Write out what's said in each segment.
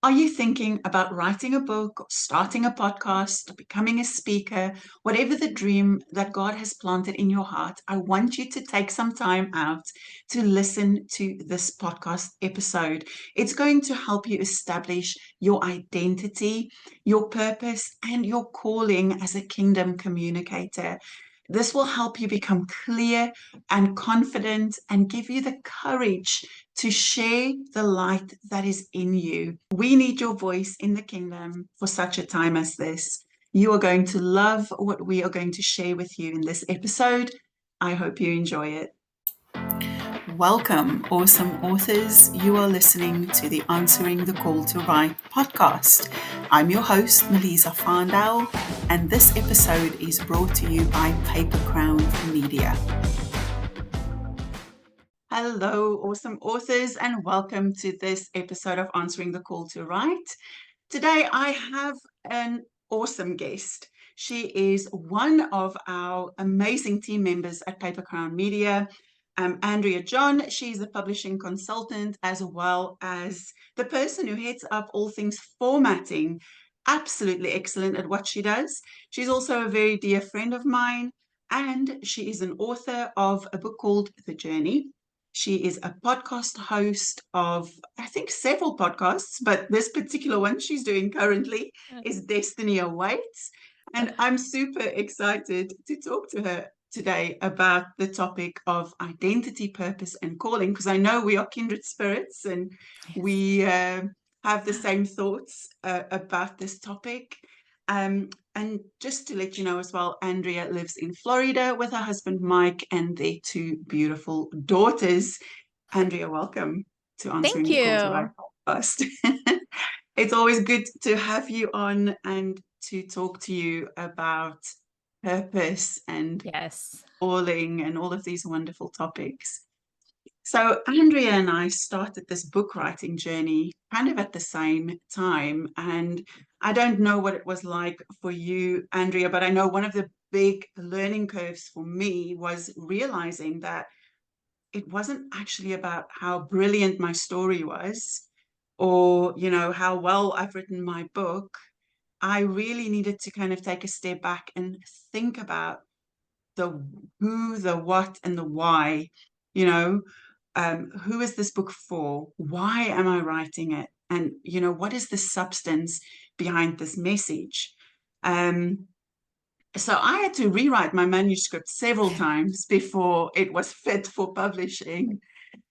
Are you thinking about writing a book, starting a podcast, becoming a speaker, whatever the dream that God has planted in your heart? I want you to take some time out to listen to this podcast episode. It's going to help you establish your identity, your purpose, and your calling as a kingdom communicator. This will help you become clear and confident and give you the courage to share the light that is in you. We need your voice in the kingdom for such a time as this. You are going to love what we are going to share with you in this episode. I hope you enjoy it. Welcome, awesome authors. You are listening to the Answering the Call to Write podcast. I'm your host, Melissa Farndale, and this episode is brought to you by Paper Crown Media. Hello, awesome authors, and welcome to this episode of Answering the Call to Write. Today, I have an awesome guest. She is one of our amazing team members at Paper Crown Media. Andrea John. She's a publishing consultant as well as the person who heads up all things formatting. Absolutely excellent at what she does. She's also a very dear friend of mine, and she is an author of a book called The Journey. She is a podcast host of, I think, several podcasts, but this particular one she's doing currently is Destiny Awaits. And I'm super excited to talk to her today about the topic of identity, purpose, and calling, because I know we are kindred spirits and we have the same thoughts about this topic. And just to let you know as well, Andrea lives in Florida with her husband, Mike, and their two beautiful daughters. Andrea, welcome to Answering the Call to Write podcast. It's always good to have you on and to talk to you about purpose and calling and all of these wonderful topics. So Andrea and I started this book writing journey kind of at the same time. And I don't know what it was like for you, Andrea, but I know one of the big learning curves for me was realizing that it wasn't actually about how brilliant my story was or, how well I've written my book. I really needed to kind of take a step back and think about the who, the what, and the why. Who is this book for? Why am I writing it? And, what is the substance behind this message? So I had to rewrite my manuscript several times before it was fit for publishing.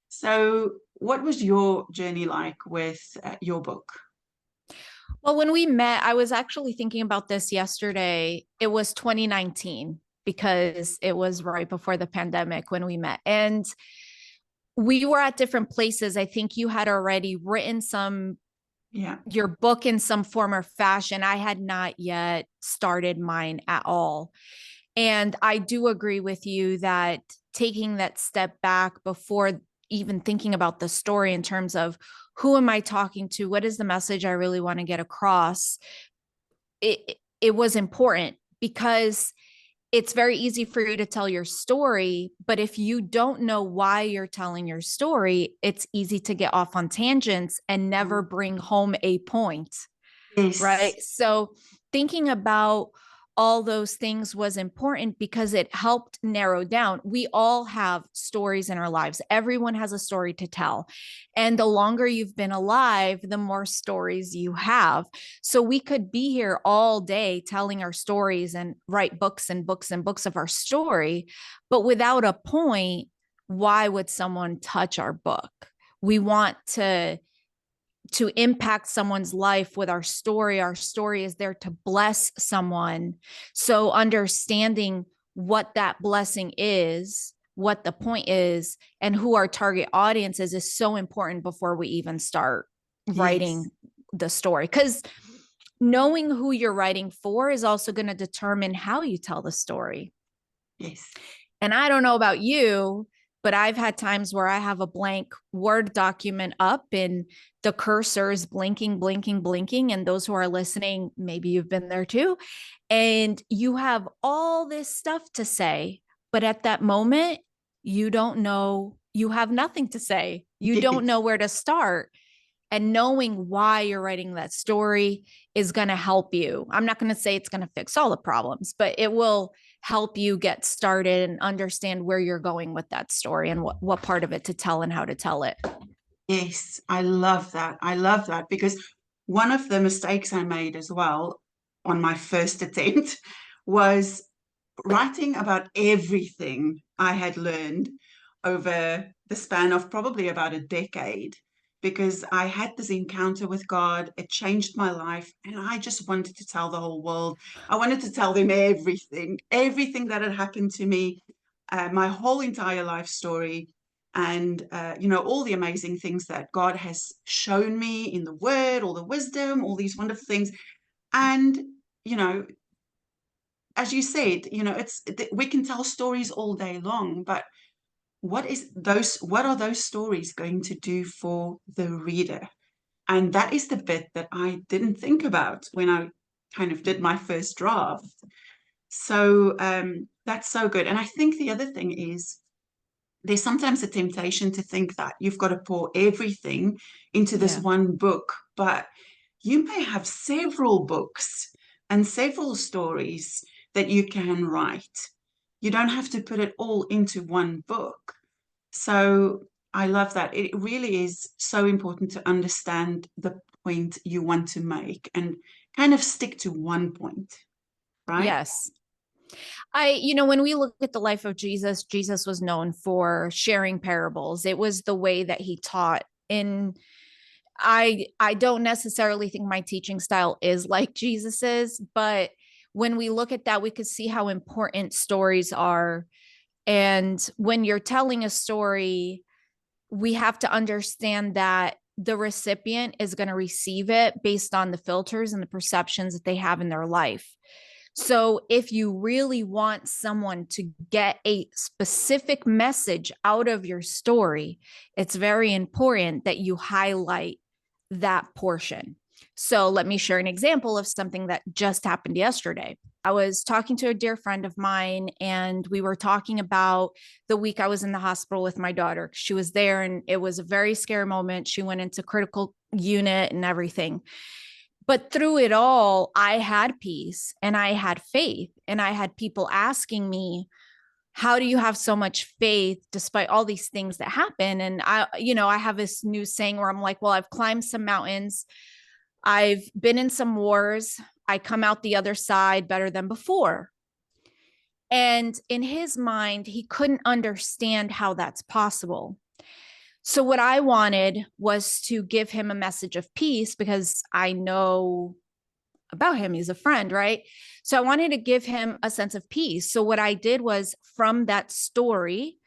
So what was your journey like with your book? Well, when we met, I was actually thinking about this yesterday. It was 2019 because it was right before the pandemic when we met. And we were at different places. I think you had already written your book in some form or fashion. I had not yet started mine at all. And I do agree with you that taking that step back before even thinking about the story in terms of who am I talking to? What is the message I really want to get across? It was important because it's very easy for you to tell your story, but if you don't know why you're telling your story, it's easy to get off on tangents and never bring home a point. Yes. Right? So thinking about all those things was important because it helped narrow down. We all have stories in our lives. Everyone has a story to tell. And the longer you've been alive, the more stories you have. So we could be here all day telling our stories and write books and books and books of our story. But without a point, why would someone touch our book? We want to impact someone's life with our story. Our story is there to bless someone. So understanding what that blessing is, what the point is, and who our target audience is so important before we even start writing the story. Because knowing who you're writing for is also going to determine how you tell the story. Yes. And I don't know about you, but I've had times where I have a blank Word document up and the cursor is blinking, blinking, blinking. And those who are listening, maybe you've been there too. And you have all this stuff to say, but at that moment, you don't know, you have nothing to say. You don't know where to start. And knowing why you're writing that story is going to help you. I'm not going to say it's going to fix all the problems, but it will help you get started and understand where you're going with that story and what part of it to tell and how to tell it. Yes, I love that. I love that because one of the mistakes I made as well on my first attempt was writing about everything I had learned over the span of probably about a decade, because I had this encounter with God. It changed my life, and I just wanted to tell the whole world. I wanted to tell them everything that had happened to me, my whole entire life story, and all the amazing things that God has shown me in the Word, all the wisdom, all these wonderful things. And you know, as you said, we can tell stories all day long, but what are those stories going to do for the reader? And that is the bit that I didn't think about when I kind of did my first draft. So that's so good. And I think the other thing is there's sometimes a temptation to think that you've got to pour everything into this Yeah. one book, but you may have several books and several stories that you can write. You don't have to put it all into one book. So I love that. It really is so important to understand the point you want to make and kind of stick to one point, right? Yes. When we look at the life of Jesus, Jesus was known for sharing parables. It was the way that he taught. And I don't necessarily think my teaching style is like Jesus's, but when we look at that, we could see how important stories are. And when you're telling a story, we have to understand that the recipient is going to receive it based on the filters and the perceptions that they have in their life. So if you really want someone to get a specific message out of your story, it's very important that you highlight that portion. So let me share an example of something that just happened yesterday. I was talking to a dear friend of mine, and we were talking about the week I was in the hospital with my daughter. She was there, and it was a very scary moment. She went into critical unit and everything. But through it all, I had peace and I had faith. And I had people asking me, how do you have so much faith despite all these things that happen? And I have this new saying where I'm like, well, I've climbed some mountains. I've been in some wars. I come out the other side better than before. And in his mind, he couldn't understand how that's possible. So what I wanted was to give him a message of peace because I know about him. He's a friend, right? So I wanted to give him a sense of peace. So what I did was from that story,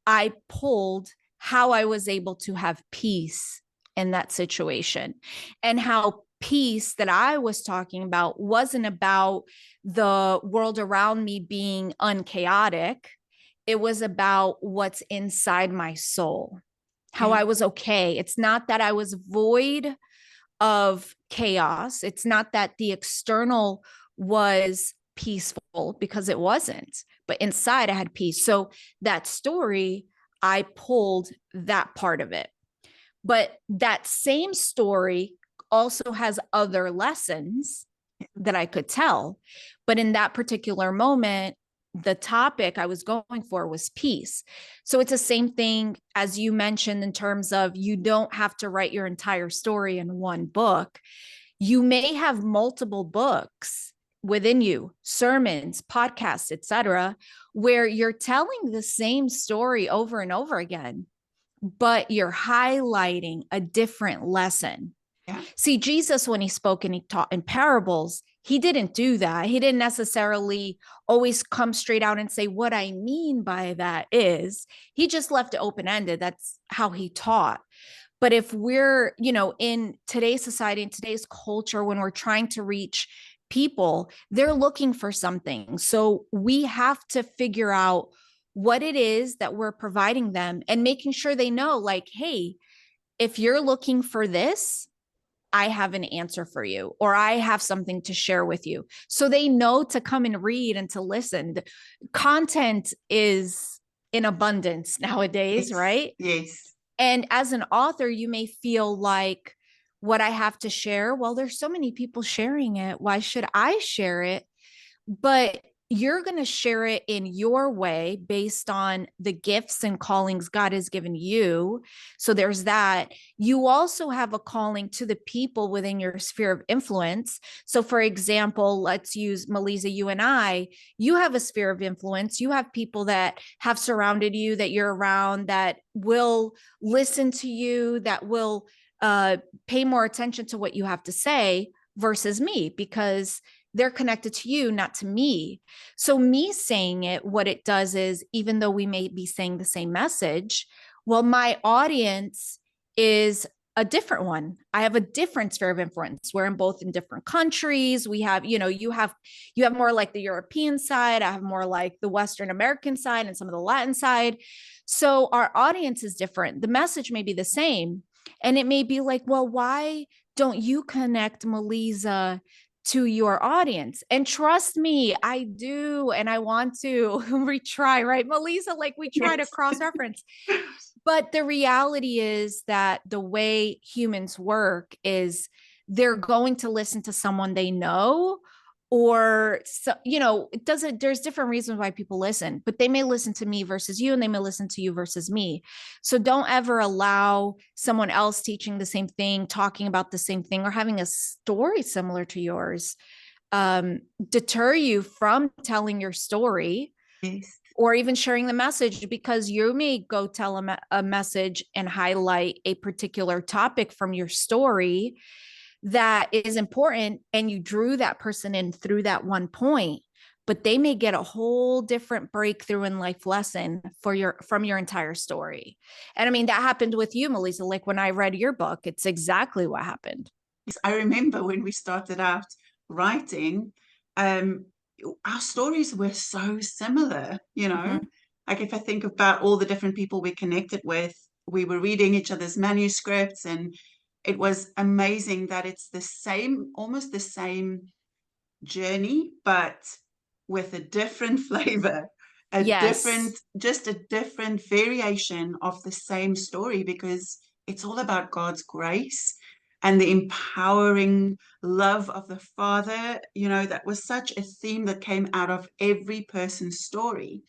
I pulled how I was able to have peace in that situation and how peace that I was talking about wasn't about the world around me being unchaotic. It was about what's inside my soul, how Yeah. I was okay. It's not that I was void of chaos. It's not that the external was peaceful, because it wasn't, but inside I had peace. So that story, I pulled that part of it. But that same story also has other lessons that I could tell. But in that particular moment, the topic I was going for was peace. So it's the same thing as you mentioned in terms of you don't have to write your entire story in one book. You may have multiple books within you, sermons, podcasts, etc., where you're telling the same story over and over again, but you're highlighting a different lesson. Yeah. See, Jesus, when he spoke and he taught in parables, he didn't do that. He didn't necessarily always come straight out and say, what I mean by that is, he just left it open ended. That's how he taught. But if we're, in today's society, in today's culture, when we're trying to reach people, they're looking for something. So we have to figure out what it is that we're providing them and making sure they know, like, hey, if you're looking for this, I have an answer for you, or I have something to share with you. So they know to come and read and to listen. Content is in abundance nowadays, Yes. right? Yes. And as an author, you may feel like what I have to share. Well, there's so many people sharing it. Why should I share it? But you're going to share it in your way based on the gifts and callings God has given you. So there's that. You also have a calling to the people within your sphere of influence. So, for example, let's use Melissa, you and I. You have a sphere of influence. You have people that have surrounded you, that you're around, that will listen to you, that will pay more attention to what you have to say versus me, because they're connected to you, not to me. So, me saying it, what it does is, even though we may be saying the same message, well, my audience is a different one. I have a different sphere of influence. We're in both in different countries. We have, you have more like the European side. I have more like the Western American side and some of the Latin side. So our audience is different. The message may be the same. And it may be like, well, why don't you connect Melissa to your audience? And trust me, I do. And I want to retry, right? Melissa, like we try to Yes. cross reference. But the reality is that the way humans work is they're going to listen to someone they know, or so, it doesn't, there's different reasons why people listen, but they may listen to me versus you, and they may listen to you versus me. So don't ever allow someone else teaching the same thing, talking about the same thing, or having a story similar to yours deter you from telling your story Yes. or even sharing the message, because you may go tell a message and highlight a particular topic from your story that is important, and you drew that person in through that one point, but they may get a whole different breakthrough in life lesson from your entire story. And I mean, that happened with you, Melissa. Like when I read your book, it's exactly what happened. Yes, I remember when we started out writing, um, our stories were so similar, Mm-hmm. Like if I think about all the different people we connected with, we were reading each other's manuscripts, and it was amazing that it's the same, almost the same journey, but with a different flavor, Yes. just a different variation of the same story, because it's all about God's grace and the empowering love of the Father. That was such a theme that came out of every person's story.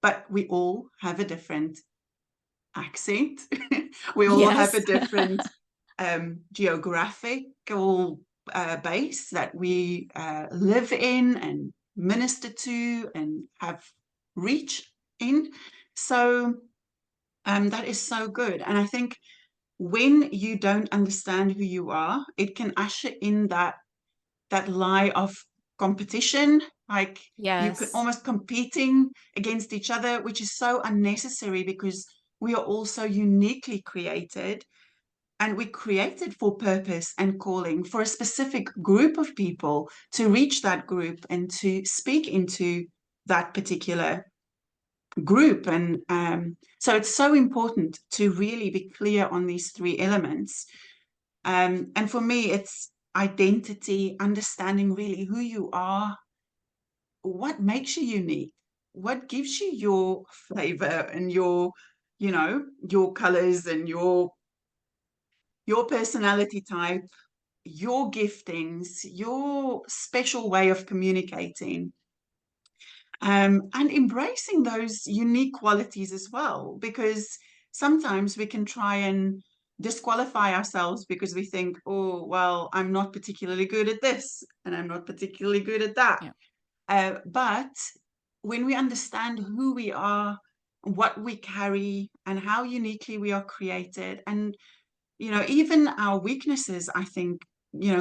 But we all have a different accent. We all have a Yes. different geographical base that we live in and minister to and have reach in. So that is so good. And I think when you don't understand who you are, it can usher in that lie of competition, like you could Yes. almost competing against each other, which is so unnecessary, because we are all so uniquely created, and we created for purpose and calling, for a specific group of people, to reach that group and to speak into that particular group. And so it's so important to really be clear on these three elements. And for me, it's identity, understanding really who you are, what makes you unique, what gives you your flavor and your colors and your personality type, your giftings, your special way of communicating, and embracing those unique qualities as well. Because sometimes we can try and disqualify ourselves because we think, oh, well, I'm not particularly good at this and I'm not particularly good at that. Yeah. But when we understand who we are, what we carry, and how uniquely we are created, and even our weaknesses, I think,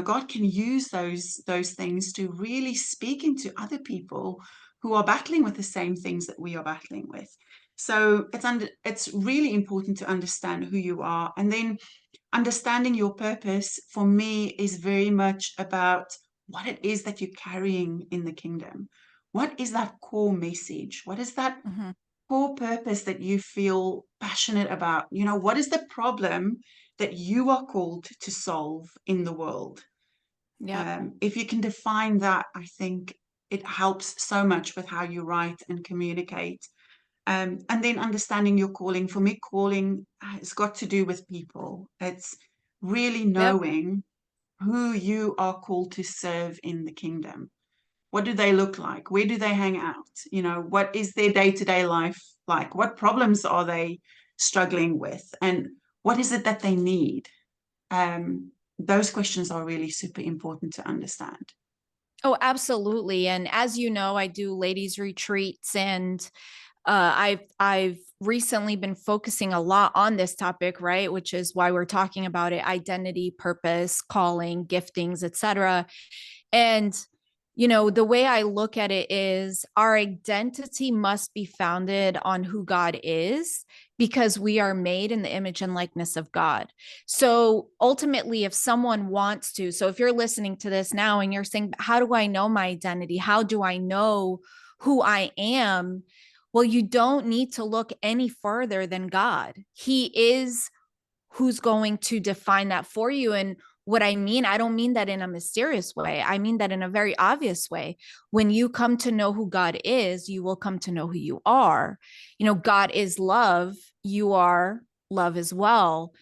God can use those things to really speak into other people who are battling with the same things that we are battling with. So it's really important to understand who you are, and then understanding your purpose for me is very much about what it is that you're carrying in the kingdom. What is that core message? What is that Mm-hmm. core purpose that you feel passionate about? What is the problem that you are called to solve in the world? Yep. If you can define that, I think it helps so much with how you write and communicate. And then understanding your calling. For me, calling has got to do with people. It's really Yep. knowing who you are called to serve in the kingdom. What do they look like? Where do they hang out? What is their day-to-day life like? What problems are they struggling with? And what is it that they need? Those questions are really super important to understand. Oh, absolutely. And as you know, I do ladies retreats, and I've recently been focusing a lot on this topic, right? Which is why we're talking about it: identity, purpose, calling, giftings, etc. And, the way I look at it is our identity must be founded on who God is, because we are made in the image and likeness of God. So ultimately, if someone wants to, so if you're listening to this now and you're saying, how do I know my identity? How do I know who I am? Well, you don't need to look any further than God. He is who's going to define that for you. And what I mean, I don't mean that in a mysterious way. I mean that in a very obvious way. When you come to know who God is, you will come to know who you are. God is love. You are love as well.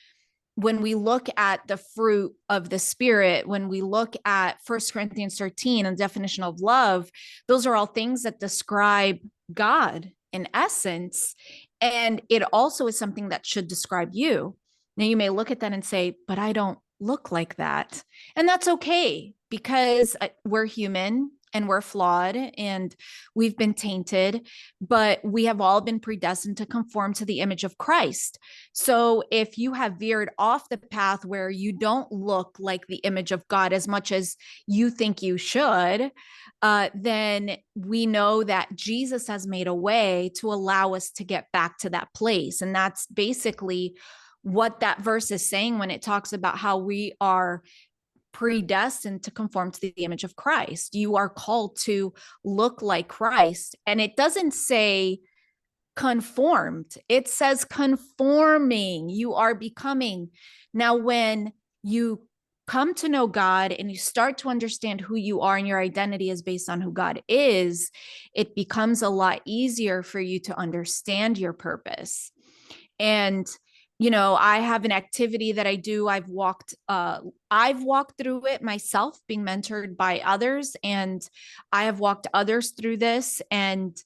When we look at the fruit of the spirit, when we look at 1 Corinthians 13 and definition of love, those are all things that describe God in essence. And it also is something that should describe you. Now, you may look at that and say, but I don't look like that. And that's okay, because we're human and we're flawed and we've been tainted, but we have all been predestined to conform to the image of Christ. So if you have veered off the path where you don't look like the image of God as much as you think you should, then we know that Jesus has made a way to allow us to get back to that place. And that's basically what that verse is saying when it talks about how we are predestined to conform to the image of Christ. You are called to look like Christ. And it doesn't say conformed, it says conforming. You are becoming. Now, when you come to know God and you start to understand who you are and your identity is based on who God is, it becomes a lot easier for you to understand your purpose. And I have an activity that I do. I've walked through it myself, being mentored by others, and I have walked others through this. And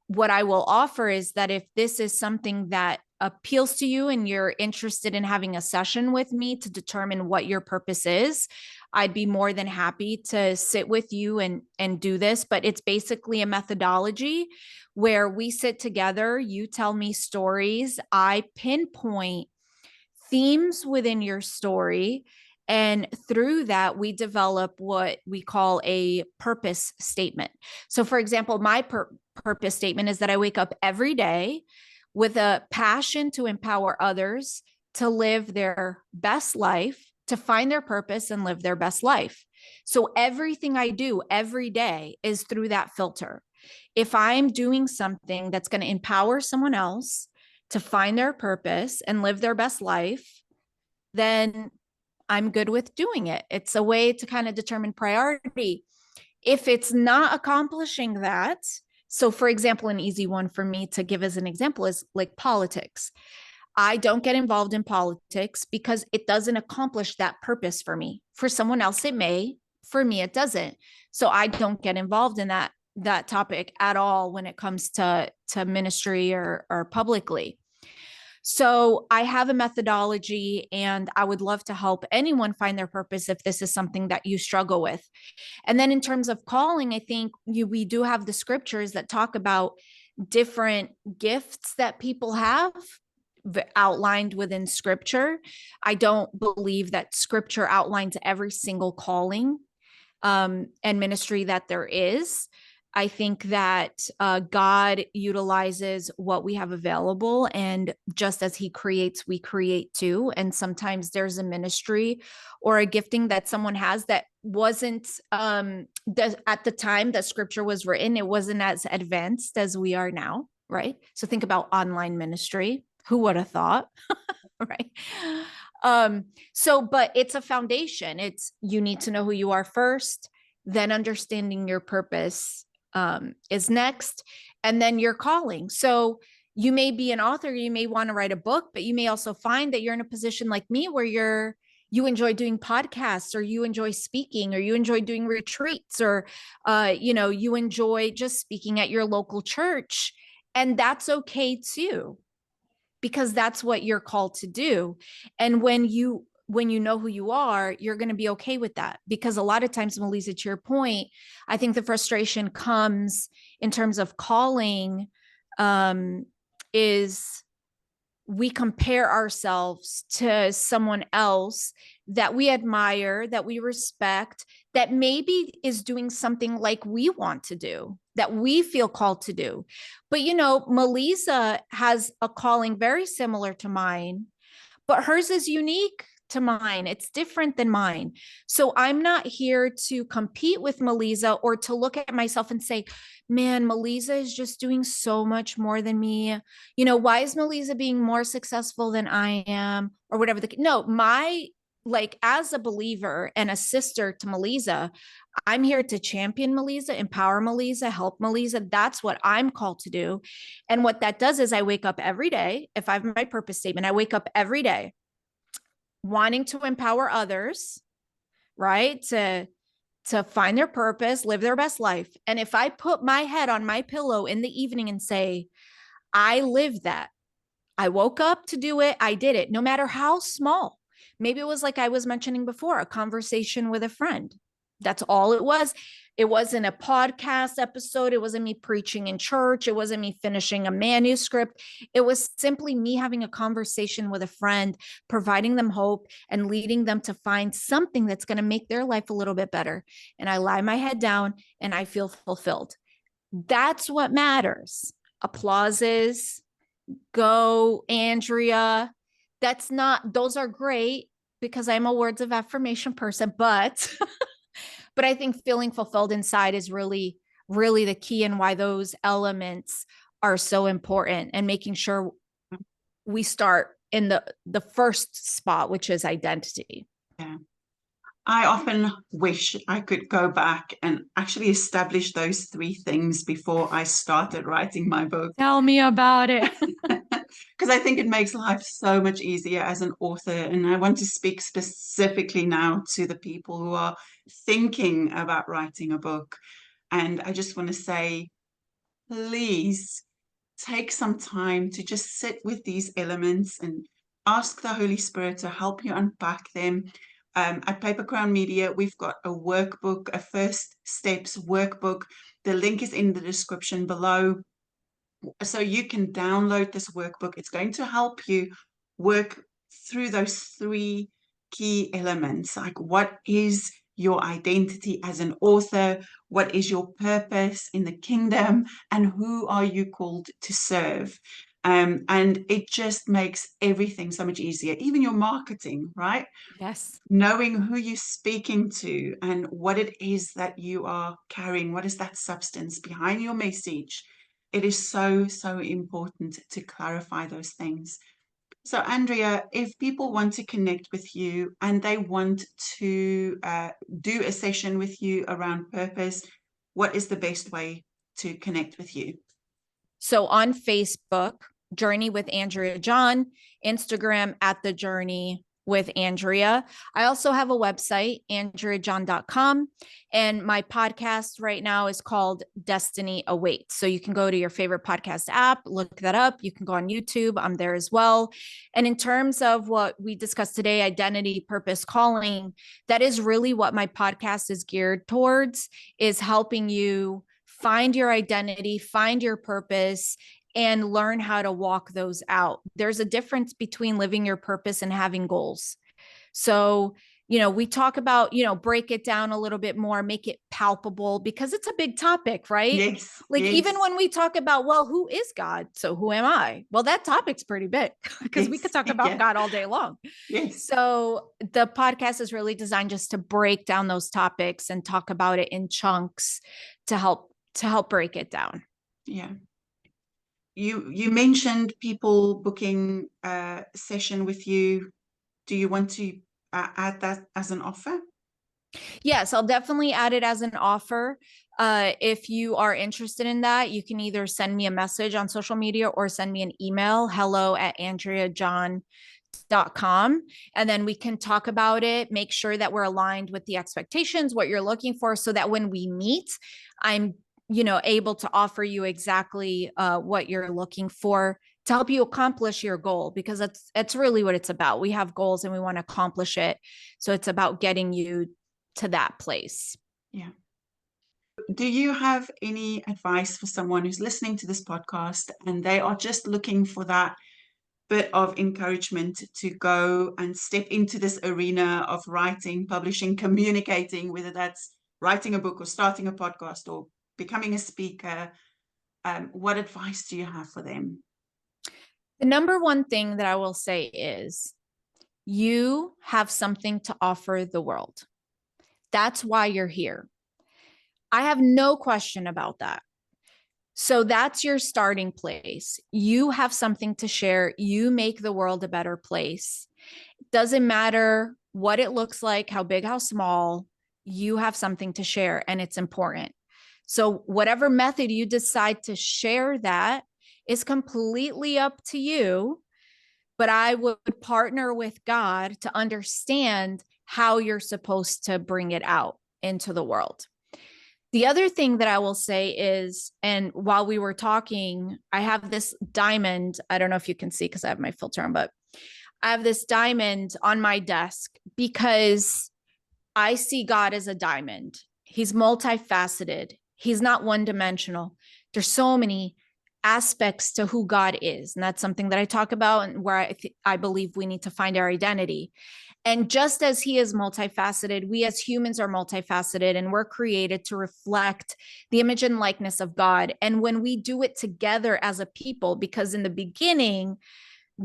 what I will offer is that if this is something that appeals to you and you're interested in having a session with me to determine what your purpose is, I'd be more than happy to sit with you and do this. But it's basically a methodology where we sit together, you tell me stories, I pinpoint themes within your story. And through that, we develop what we call a purpose statement. So, for example, my purpose statement is that I wake up every day with a passion to empower others to live their best life, to find their purpose and live their best life. So, everything I do every day is through that filter. If I'm doing something that's going to empower someone else to find their purpose and live their best life, then I'm good with doing it. It's a way to kind of determine priority. If it's not accomplishing that, so for example, an easy one for me to give as an example is like politics. I don't get involved in politics because it doesn't accomplish that purpose for me. For someone else, it may. For me, it doesn't. So I don't get involved in that topic at all when it comes to ministry or publicly. So I have a methodology, and I would love to help anyone find their purpose if this is something that you struggle with. And then in terms of calling, I think we do have the scriptures that talk about different gifts that people have outlined within scripture. I don't believe that scripture outlines every single calling and ministry that there is. I think that God utilizes what we have available, and just as He creates, we create too. And sometimes there's a ministry or a gifting that someone has that wasn't at the time that Scripture was written, it wasn't as advanced as we are now, right? So think about online ministry. Who would have thought? Right. But it's a foundation. It's you need to know who you are first, then understanding your purpose is next, and then your calling. So you may be an author, you may want to write a book, but you may also find that you're in a position like me where you're you enjoy doing podcasts, or you enjoy speaking, or you enjoy doing retreats, or you enjoy just speaking at your local church. And that's okay too, because that's what you're called to do. And when you know who you are, you're going to be okay with that. Because a lot of times, Melissa, to your point, I think the frustration comes in terms of calling, is we compare ourselves to someone else that we admire, that we respect, that maybe is doing something like we want to do, that we feel called to do. But, Melissa has a calling very similar to mine, but hers is unique to mine. It's different than mine. So I'm not here to compete with Melissa or to look at myself and say, man, Melissa is just doing so much more than me. Why is Melissa being more successful than I am, or whatever no, like, as a believer and a sister to Melissa, I'm here to champion Melissa, empower Melissa, help Melissa. That's what I'm called to do. And what that does is I wake up every day. If I have my purpose statement, I wake up every day wanting to empower others, right? To find their purpose, live their best life. And if I put my head on my pillow in the evening and say, I lived that, I woke up to do it, I did it, no matter how small. Maybe it was, like I was mentioning before, a conversation with a friend. That's all it was. It wasn't a podcast episode. It wasn't me preaching in church. It wasn't me finishing a manuscript. It was simply me having a conversation with a friend, providing them hope and leading them to find something that's going to make their life a little bit better. And I lie my head down and I feel fulfilled. That's what matters. Applauses, go, Andrea. Those are great because I'm a words of affirmation person, but but I think feeling fulfilled inside is really, really the key, and why those elements are so important, and making sure we start in the first spot, which is identity. Yeah. I often wish I could go back and actually establish those three things before I started writing my book. Tell me about it. Because I think it makes life so much easier as an author. And I want to speak specifically now to the people who are thinking about writing a book. And I just want to say, please take some time to just sit with these elements and ask the Holy Spirit to help you unpack them. At Paper Crown Media, we've got a workbook, a first steps workbook. The link is in the description below. So you can download this workbook. It's going to help you work through those three key elements. Like, what is your identity as an author? What is your purpose in the kingdom? And who are you called to serve? And it just makes everything so much easier, even your marketing, right? Yes. Knowing who you're speaking to and what it is that you are carrying, what is that substance behind your message. It is so, so important to clarify those things. So, Andrea, if people want to connect with you and they want to do a session with you around purpose, what is the best way to connect with you? So on Facebook, Journey with Andrea John, Instagram at The Journey with Andrea. I also have a website, andreajohn.com. And my podcast right now is called Destiny Awaits. So you can go to your favorite podcast app, look that up. You can go on YouTube. I'm there as well. And in terms of what we discussed today, identity, purpose, calling, that is really what my podcast is geared towards, is helping you find your identity, find your purpose, and learn how to walk those out. There's a difference between living your purpose and having goals. So, we talk about, break it down a little bit more, make it palpable, because it's a big topic, right? Yes. Like, yes. Even when we talk about, well, who is God? So who am I? Well, that topic's pretty big because we could talk about God all day long. Yes. So the podcast is really designed just to break down those topics and talk about it in chunks to help break it down. Yeah. You mentioned people booking a session with you. Do you want to add that as an offer? Yes, I'll definitely add it as an offer. If you are interested in that, you can either send me a message on social media or send me an email, hello@andreajohn.com. com, and then we can talk about it, make sure that we're aligned with the expectations, what you're looking for, so that when we meet, I'm able to offer you exactly what you're looking for to help you accomplish your goal, because that's really what it's about. We have goals and we want to accomplish it, so it's about getting you to that place. Yeah. Do you have any advice for someone who's listening to this podcast and they are just looking for that bit of encouragement to go and step into this arena of writing, publishing, communicating, whether that's writing a book or starting a podcast or becoming a speaker? What advice do you have for them? The number one thing that I will say is you have something to offer the world. That's why you're here. I have no question about that. So that's your starting place. You have something to share. You make the world a better place. It doesn't matter what it looks like, how big, how small, you have something to share, and it's important. So whatever method you decide to share that is completely up to you. But I would partner with God to understand how you're supposed to bring it out into the world. The other thing that I will say is, and while we were talking, I have this diamond. I don't know if you can see because I have my filter on, but I have this diamond on my desk because I see God as a diamond. He's multifaceted. He's not one-dimensional. There's so many aspects to who God is. And that's something that I talk about and where I believe we need to find our identity. And just as he is multifaceted, we as humans are multifaceted, and we're created to reflect the image and likeness of God. And when we do it together as a people, because in the beginning,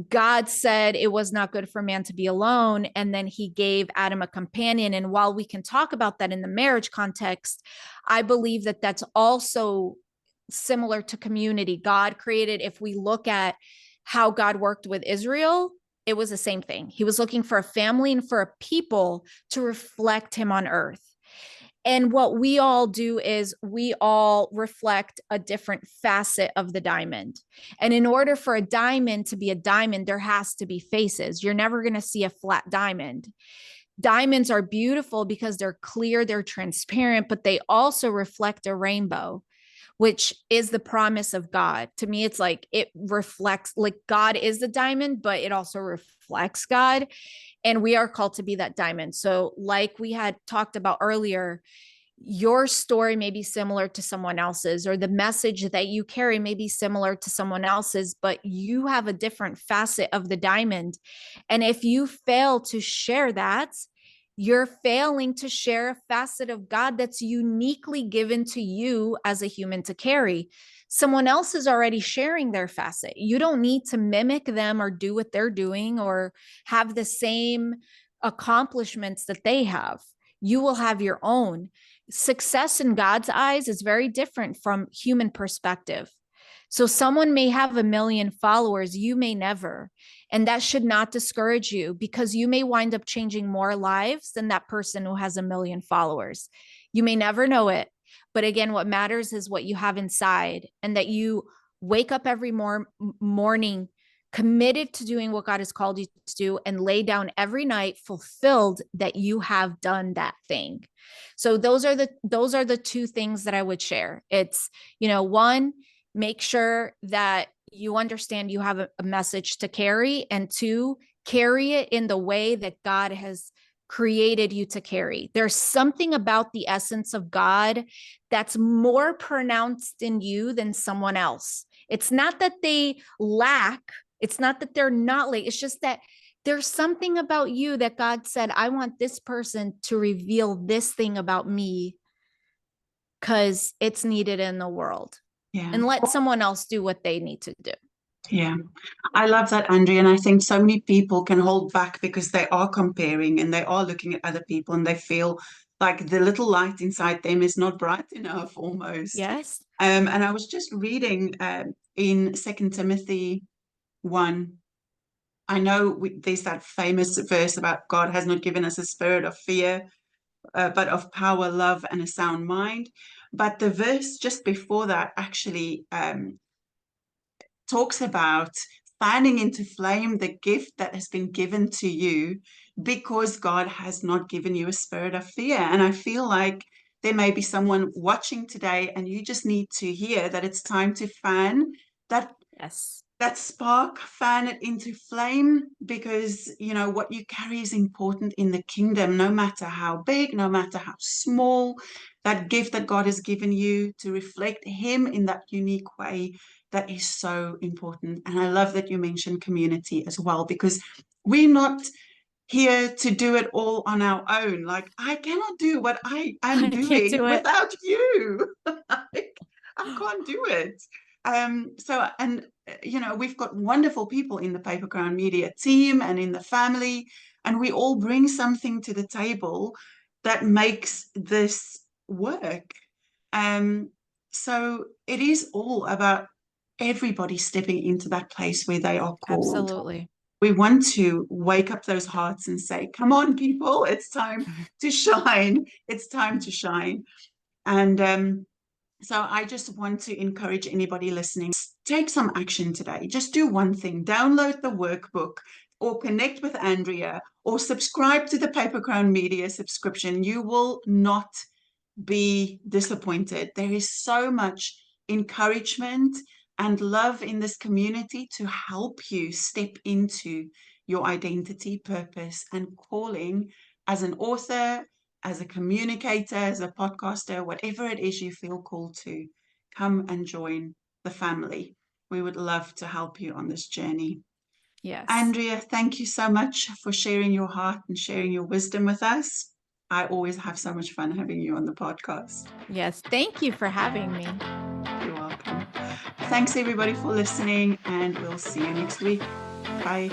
God said it was not good for man to be alone. And then he gave Adam a companion. And while we can talk about that in the marriage context, I believe that that's also similar to community. God created, if we look at how God worked with Israel, it was the same thing. He was looking for a family and for a people to reflect him on earth. And what we all do is we all reflect a different facet of the diamond. And in order for a diamond to be a diamond, there has to be faces. You're never going to see a flat diamond. Diamonds are beautiful because they're clear, they're transparent, but they also reflect a rainbow, which is the promise of God. To me, it's like it reflects, like God is the diamond, but it also reflects God. And we are called to be that diamond. So like we had talked about earlier, your story may be similar to someone else's, or the message that you carry may be similar to someone else's, but you have a different facet of the diamond. And if you fail to share that, you're failing to share a facet of God that's uniquely given to you as a human to carry. Someone else is already sharing their facet. You don't need to mimic them or do what they're doing or have the same accomplishments that they have. You will have your own. Success in God's eyes is very different from human perspective. So someone may have 1 million followers, you may never. And that should not discourage you, because you may wind up changing more lives than that person who has 1 million followers. You may never know it. But again, what matters is what you have inside, and that you wake up every morning committed to doing what God has called you to do, and lay down every night fulfilled that you have done that thing. So those are the two things that I would share. It's, one, make sure that you understand you have a message to carry, and two, carry it in the way that God has created you to carry. There's something about the essence of God that's more pronounced in you than someone else. It's not that they lack, it's not that they're not late, it's just that there's something about you that God said, I want this person to reveal this thing about me because it's needed in the world. Yeah. And let someone else do what they need to do. Yeah, I love that, Andrea. And I think so many people can hold back because they are comparing and they are looking at other people and they feel like the little light inside them is not bright enough almost. Yes. And I was just reading in 2 Timothy 1. I know there's that famous verse about God has not given us a spirit of fear, but of power, love, and a sound mind. But the verse just before that actually talks about fanning into flame the gift that has been given to you, because God has not given you a spirit of fear. And I feel like there may be someone watching today, and you just need to hear that it's time to fan that Yes. that spark, fan it into flame, because what you carry is important in the kingdom, no matter how big, no matter how small. That gift that God has given you to reflect him in that unique way, that is so important. And I love that you mentioned community as well, because we're not here to do it all on our own. Like, I cannot do what I'm I can't doing do it. without you. Like, I can't do it. We've got wonderful people in the Paper Crown Media team and in the family, and we all bring something to the table that makes this work. So it is all about everybody stepping into that place where they are called. Absolutely. We want to wake up those hearts and say, come on, people, it's time to shine. It's time to shine. And so I just want to encourage anybody listening, take some action today. Just do one thing: download the workbook, or connect with Andrea, or subscribe to the Paper Crown Media subscription. You will not be disappointed. There is so much encouragement and love in this community to help you step into your identity, purpose, and calling as an author, as a communicator, as a podcaster, whatever it is you feel called to. Come and join the family. We would love to help you on this journey. Yes. Andrea, thank you so much for sharing your heart and sharing your wisdom with us. I always have so much fun having you on the podcast. Yes. Thank you for having me. You're welcome. Thanks, everybody, for listening, and we'll see you next week. Bye.